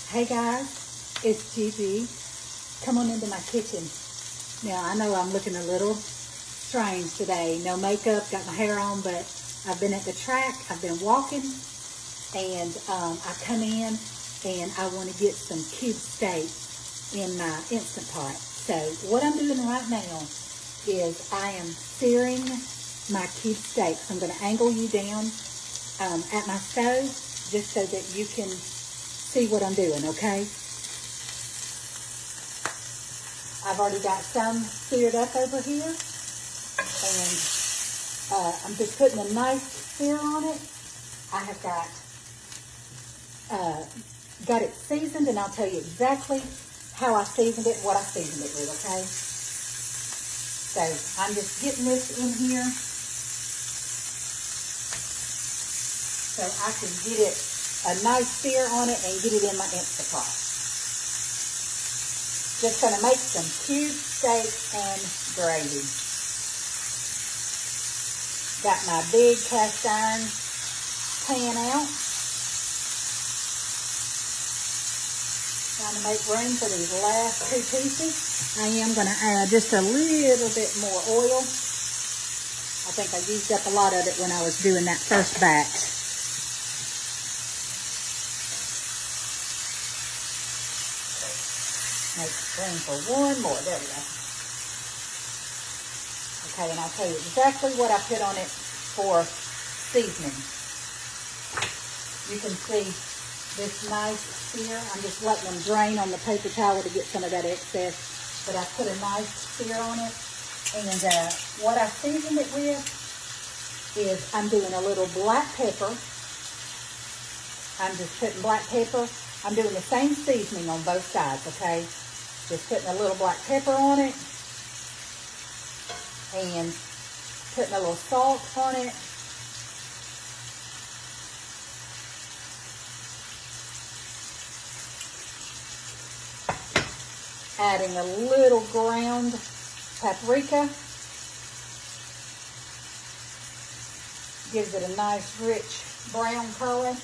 Hey guys, it's Gigi. Come on into my kitchen. Now I know I'm looking a little strange today. No makeup, got my hair on, but I've been at the track, I've been walking, and I come in and I want to get some cube steak in my Instant Pot. So what I'm doing right now is I am searing my cube steaks. I'm going to angle you down at my stove just so that you can see what I'm doing, okay? I've already got some seared up over here, and I'm just putting a nice sear on it. I have got it seasoned, and I'll tell you exactly how I seasoned it, what I seasoned it with, okay? So I'm just getting this in here so I can get it a nice sear on it and get it in my Instant Pot. Just going to make some cube steak and gravy. Got my big cast iron pan out. Trying to make room for these last two pieces. I am going to add just a little bit more oil. I think I used up a lot of it when I was doing that first batch. Make room for one more. There we go. Okay, and I'll tell you exactly what I put on it for seasoning. You can see this nice sear. I'm just letting them drain on the paper towel to get some of that excess. But I put a nice sear on it. And what I seasoned it with is I'm doing a little black pepper. I'm just putting black pepper. I'm doing the same seasoning on both sides, okay? Just putting a little black pepper on it and putting a little salt on it. Adding a little ground paprika. Gives it a nice rich brown color.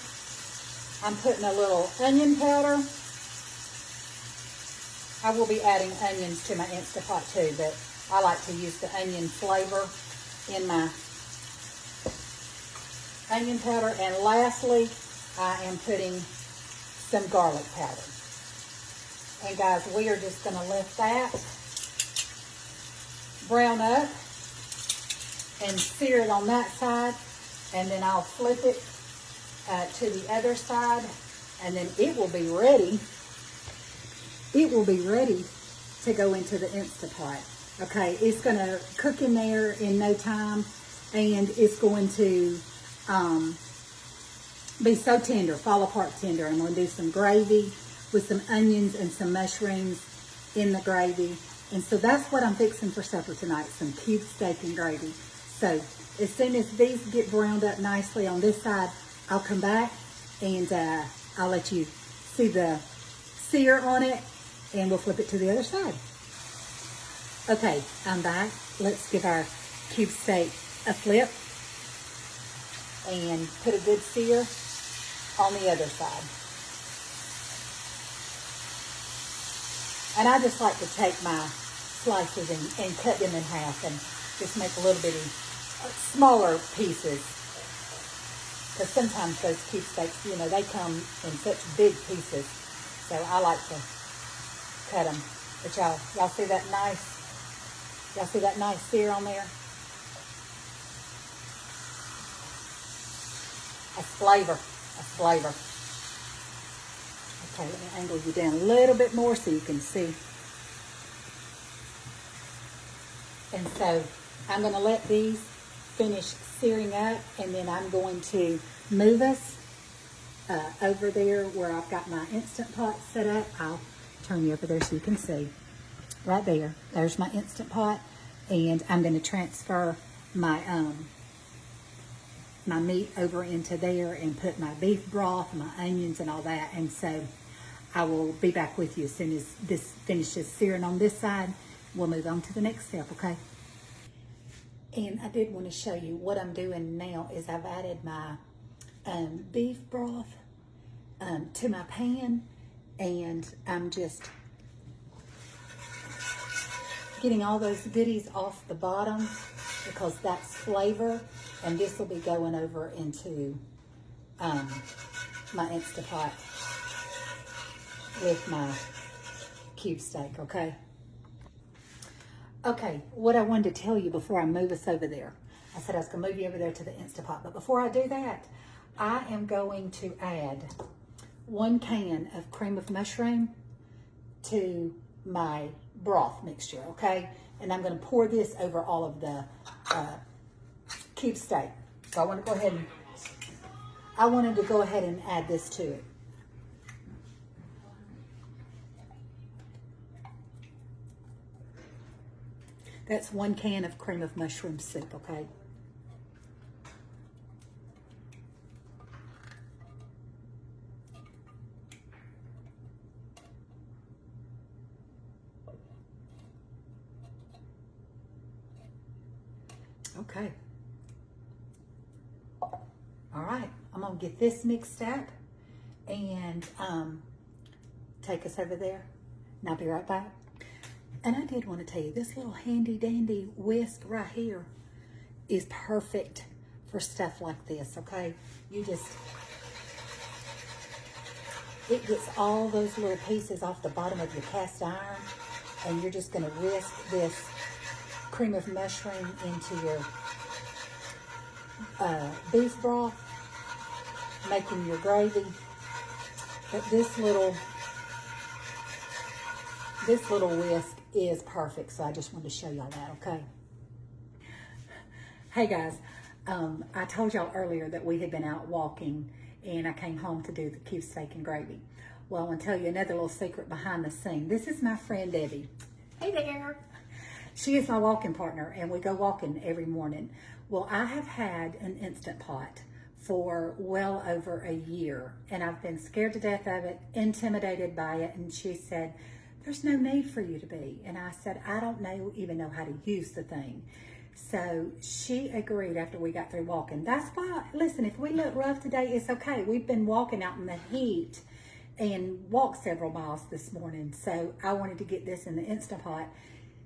I'm putting a little onion powder. I will be adding onions to my Instant Pot too, but I like to use the onion flavor in my onion powder. And lastly, I am putting some garlic powder. And guys, we are just going to let that brown up and sear it on that side. And then I'll flip it to the other side, and then it will be ready. It will be ready to go into the Instant Pot. Okay, it's going to cook in there in no time, and it's going to be so tender, fall apart tender. I'm going to do some gravy with some onions and some mushrooms in the gravy. And so that's what I'm fixing for supper tonight, some cube steak and gravy. So as soon as these get browned up nicely on this side, I'll come back and I'll let you see the sear on it, and we'll flip it to the other side. Okay, I'm back. Let's give our cube steak a flip and put a good sear on the other side. And I just like to take my slices and cut them in half and just make a little bitty smaller pieces. Because sometimes those cube steaks, you know, they come in such big pieces. So I like to cut them. But y'all see that nice sear on there? That's flavor. That's flavor. Okay, let me angle you down a little bit more so you can see. And so I'm going to let these finish searing up, and then I'm going to move us over there where I've got my Instant Pot set up. I'll turn you over there so you can see. Right there. There's my Instant Pot, and I'm going to transfer my my meat over into there and put my beef broth, my onions, and all that. And so I will be back with you as soon as this finishes searing on this side. We'll move on to the next step, okay? And I did want to show you what I'm doing now is I've added my beef broth to my pan, and I'm just getting all those goodies off the bottom because that's flavor, and this will be going over into my Instapot with my cube steak, okay? Okay, what I wanted to tell you before I move us over there, I said I was going to move you over there to the Instapot, but before I do that, I am going to add 1 can of cream of mushroom to my broth mixture, okay? And I'm going to pour this over all of the cube steak. So I wanted to go ahead and add this to it. That's 1 can of cream of mushroom soup, okay? Okay. All right, I'm gonna get this mixed up and take us over there, and I'll be right back. And I did want to tell you, this little handy dandy whisk right here is perfect for stuff like this, okay? It gets all those little pieces off the bottom of your cast iron, and you're just gonna whisk this cream of mushroom into your beef broth, making your gravy. But this little whisk is perfect, so I just wanted to show y'all that, okay? Hey guys, I told y'all earlier that we had been out walking and I came home to do the cube steak and gravy. Well, I want to tell you another little secret behind the scene. This is my friend Debbie. Hey there. She is my walking partner, and we go walking every morning. Well, I have had an Instant Pot for well over a year, and I've been scared to death of it, intimidated by it, and she said, there's no need for you to be. And I said, I don't even know how to use the thing. So she agreed after we got through walking. That's why, listen, if we look rough today, it's okay. We've been walking out in the heat and walked several miles this morning. So I wanted to get this in the Instant Pot.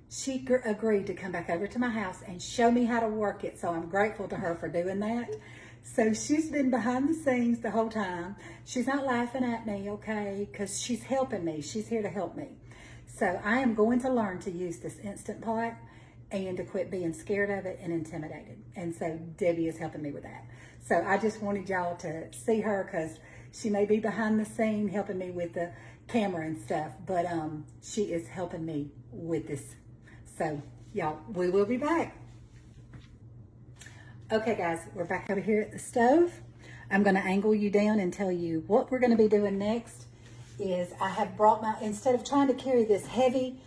She agreed to come back over to my house and show me how to work it. So I'm grateful to her for doing that. So she's been behind the scenes the whole time. She's not laughing at me, okay, because she's helping me. She's here to help me. So I am going to learn to use this Instant Pot and to quit being scared of it and intimidated. And so Debbie is helping me with that. So I just wanted y'all to see her because she may be behind the scene helping me with the camera and stuff, but she is helping me with this. So y'all, we will be back. Okay guys, we're back over here at the stove. I'm gonna angle you down and tell you what we're gonna be doing next is I have brought my, instead of trying to carry this heavy,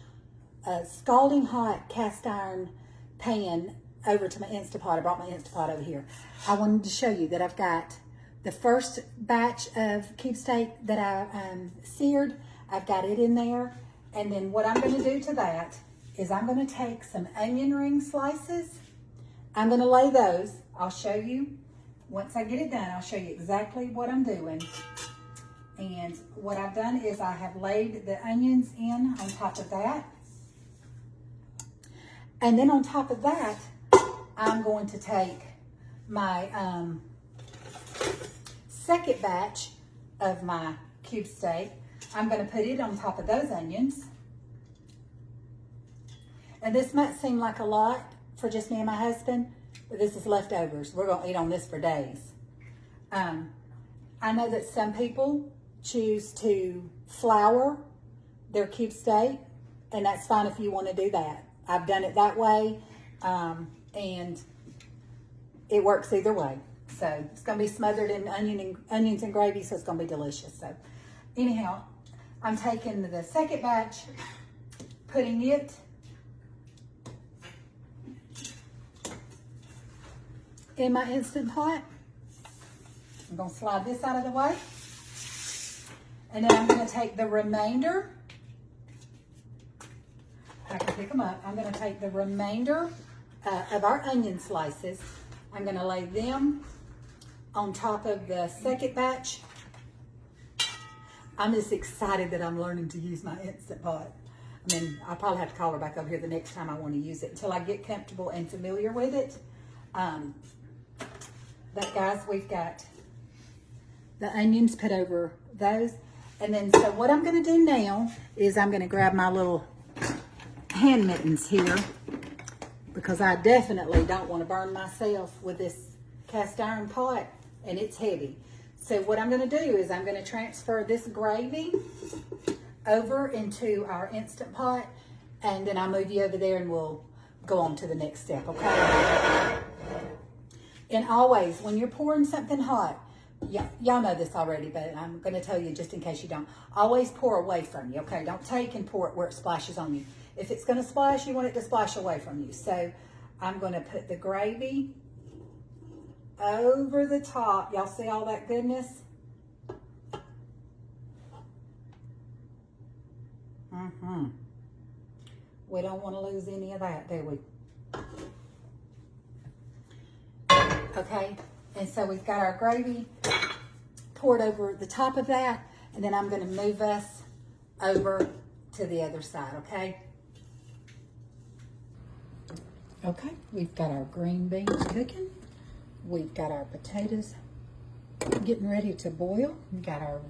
scalding hot cast iron pan over to my Instapot, I brought my Instapot over here. I wanted to show you that I've got the first batch of cube steak that I seared. I've got it in there. And then what I'm gonna do to that is I'm gonna take some onion ring slices. I'm gonna lay those. I'll show you, once I get it done, I'll show you exactly what I'm doing. And what I've done is I have laid the onions in on top of that. And then on top of that, I'm going to take my second batch of my cube steak. I'm gonna put it on top of those onions. And this might seem like a lot for just me and my husband, but this is leftovers. We're gonna eat on this for days. I know that some people choose to flour their cube steak, and that's fine if you wanna do that. I've done it that way, and it works either way. So it's gonna be smothered in onions and gravy, so it's gonna be delicious. So anyhow, I'm taking the second batch, putting it in my Instant Pot. I'm gonna slide this out of the way. And then I'm gonna take the remainder. I can pick them up. I'm gonna take the remainder of our onion slices. I'm gonna lay them on top of the second batch I'm just excited that I'm learning to use my Instant Pot. I mean, I'll probably have to call her back over here the next time I want to use it until I get comfortable and familiar with it. But guys, we've got the onions put over those. And then, so what I'm going to do now is I'm going to grab my little hand mittens here, because I definitely don't want to burn myself with this cast iron pot, and it's heavy. So what I'm going to do is I'm going to transfer this gravy over into our Instant Pot, and then I'll move you over there and we'll go on to the next step, okay? And always, when you're pouring something hot, y'all know this already, but I'm going to tell you just in case you don't. Always pour away from you, okay? Don't take and pour it where it splashes on you. If it's going to splash, you want it to splash away from you. So I'm going to put the gravy over the top. Y'all see all that goodness? We don't want to lose any of that, do we? Okay, and so we've got our gravy poured over the top of that, and then I'm going to move us over to the other side, okay? Okay, we've got our green beans cooking. We've got our potatoes getting ready to boil. We've got our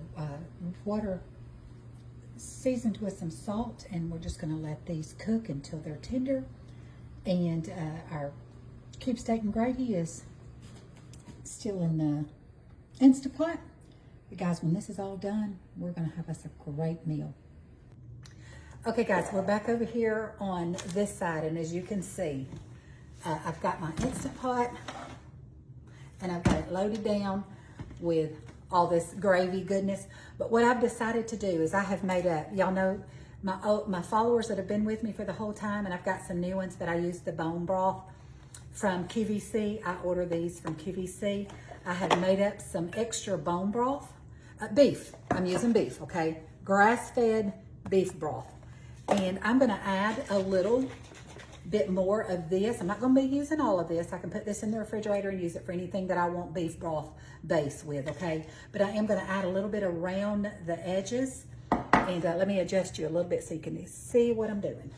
water seasoned with some salt, and we're just going to let these cook until they're tender. And our cube steak and gravy is still in the Instant Pot. But guys, when this is all done, we're going to have us a great meal. Okay guys, we're back over here on this side, and as you can see, I've got my Instant Pot, and I've got it loaded down with all this gravy goodness. But what I've decided to do is I have made a, y'all know, my followers that have been with me for the whole time, and I've got some new ones that I use the bone broth from QVC. I order these from QVC. I have made up some extra bone broth, beef. I'm using beef, okay? Grass-fed beef broth. And I'm gonna add a little bit more of this. I'm not gonna be using all of this. I can put this in the refrigerator and use it for anything that I want beef broth base with, okay? But I am gonna add a little bit around the edges. And let me adjust you a little bit so you can see what I'm doing.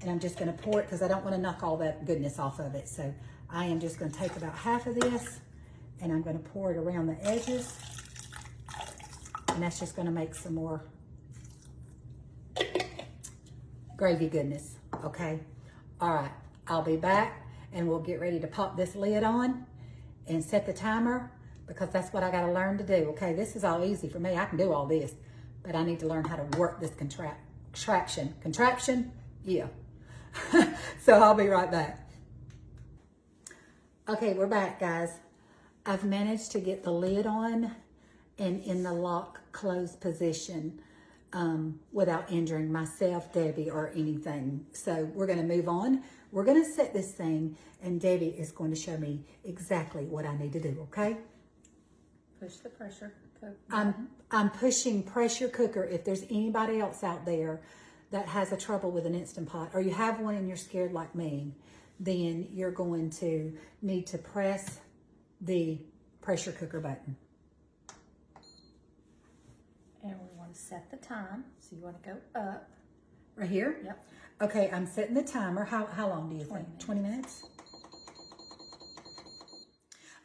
And I'm just gonna pour it because I don't wanna knock all that goodness off of it. So I am just gonna take about half of this and I'm gonna pour it around the edges. And that's just gonna make some more gravy goodness, okay? All right, I'll be back and we'll get ready to pop this lid on and set the timer, because that's what I gotta learn to do, okay? This is all easy for me. I can do all this, but I need to learn how to work this contraption, yeah. So I'll be right back. Okay, we're back, guys. I've managed to get the lid on and in the lock closed position without injuring myself, Debbie, or anything. So we're gonna move on. We're gonna set this thing, and Debbie is going to show me exactly what I need to do, okay? Push the pressure cooker. I'm pushing pressure cooker. If there's anybody else out there that has a trouble with an Instant Pot, or you have one and you're scared like me, then you're going to need to press the pressure cooker button. And we want to set the time. So you want to go up. Right here? Yep. Okay, I'm setting the timer. How long do you think? 20 minutes?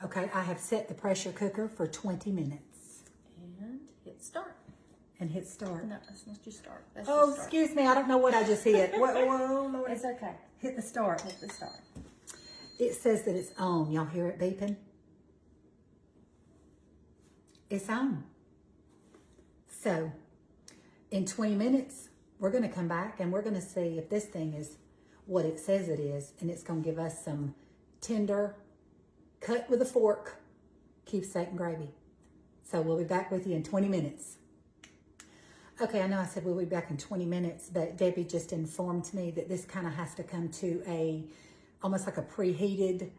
Okay, I have set the pressure cooker for 20 minutes. And hit start. And hit start. No, that's not just start. That's Oh, just start. excuse me. I don't know what I just hit. Whoa, Lord. It's okay. Hit the start. Hit the start. It says that it's on. Y'all hear it beeping? It's on. So, in 20 minutes, we're going to come back and we're going to see if this thing is what it says it is. And it's going to give us some tender, cut with a fork, cube steak and gravy. So we'll be back with you in 20 minutes. Okay, I know I said we'll be back in 20 minutes, but Debbie just informed me that this kind of has to come to almost like a preheated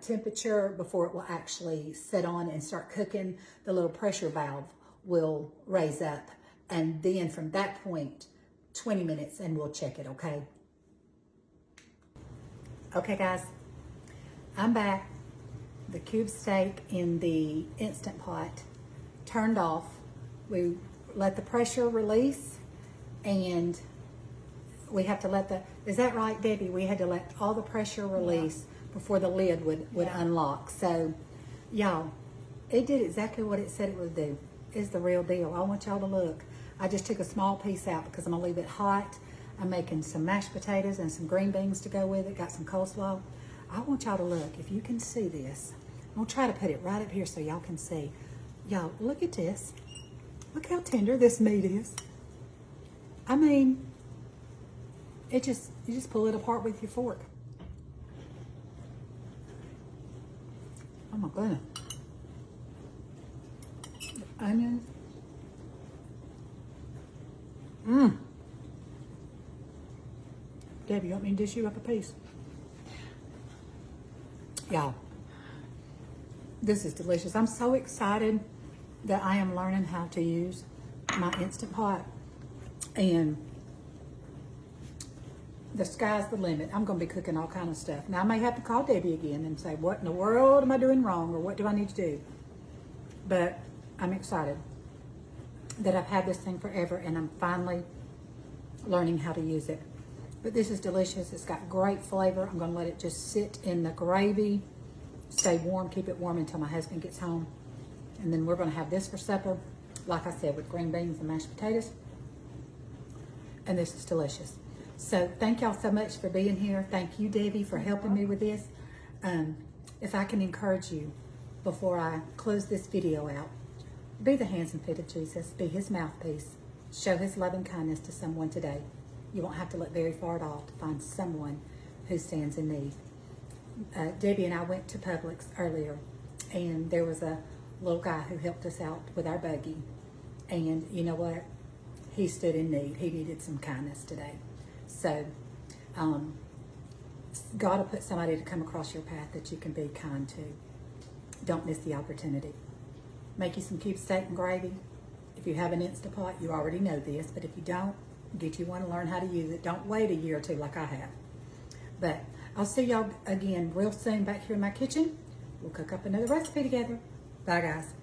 temperature before it will actually set on and start cooking. The little pressure valve will raise up, and then from that point, 20 minutes, and we'll check it, okay? Okay, guys, I'm back. The cube steak in the Instant Pot turned off. We let the pressure release, and we have to let is that right, Debbie? We had to let all the pressure release before the lid would unlock. So, y'all, it did exactly what it said it would do. It's the real deal. I want y'all to look. I just took a small piece out because I'm gonna leave it hot. I'm making some mashed potatoes and some green beans to go with it. Got some coleslaw. I want y'all to look. If you can see this, I'm gonna try to put it right up here so y'all can see. Y'all, look at this. Look how tender this meat is. I mean, you just pull it apart with your fork. Oh my goodness. The onion. Debbie, you want me to dish you up a piece? Y'all, this is delicious. I'm so excited that I am learning how to use my Instant Pot, and the sky's the limit. I'm going to be cooking all kind of stuff. Now, I may have to call Debbie again and say, what in the world am I doing wrong, or what do I need to do? But I'm excited that I've had this thing forever, and I'm finally learning how to use it. But this is delicious. It's got great flavor. I'm going to let it just sit in the gravy, stay warm, keep it warm until my husband gets home. And then we're going to have this for supper, like I said, with green beans and mashed potatoes. And this is delicious. So thank y'all so much for being here. Thank you, Debbie, for helping me with this. If I can encourage you before I close this video out, be the hands and feet of Jesus. Be his mouthpiece. Show his loving kindness to someone today. You won't have to look very far at all to find someone who stands in need. Debbie and I went to Publix earlier, and there was a little guy who helped us out with our buggy. And you know what? He stood in need. He needed some kindness today. So, God will put somebody to come across your path that you can be kind to. Don't miss the opportunity. Make you some cube steak and gravy. If you have an Instant Pot, you already know this, but if you don't, get you one and learn how to use it. Don't wait a year or two like I have. But I'll see y'all again real soon back here in my kitchen. We'll cook up another recipe together. Bye, guys.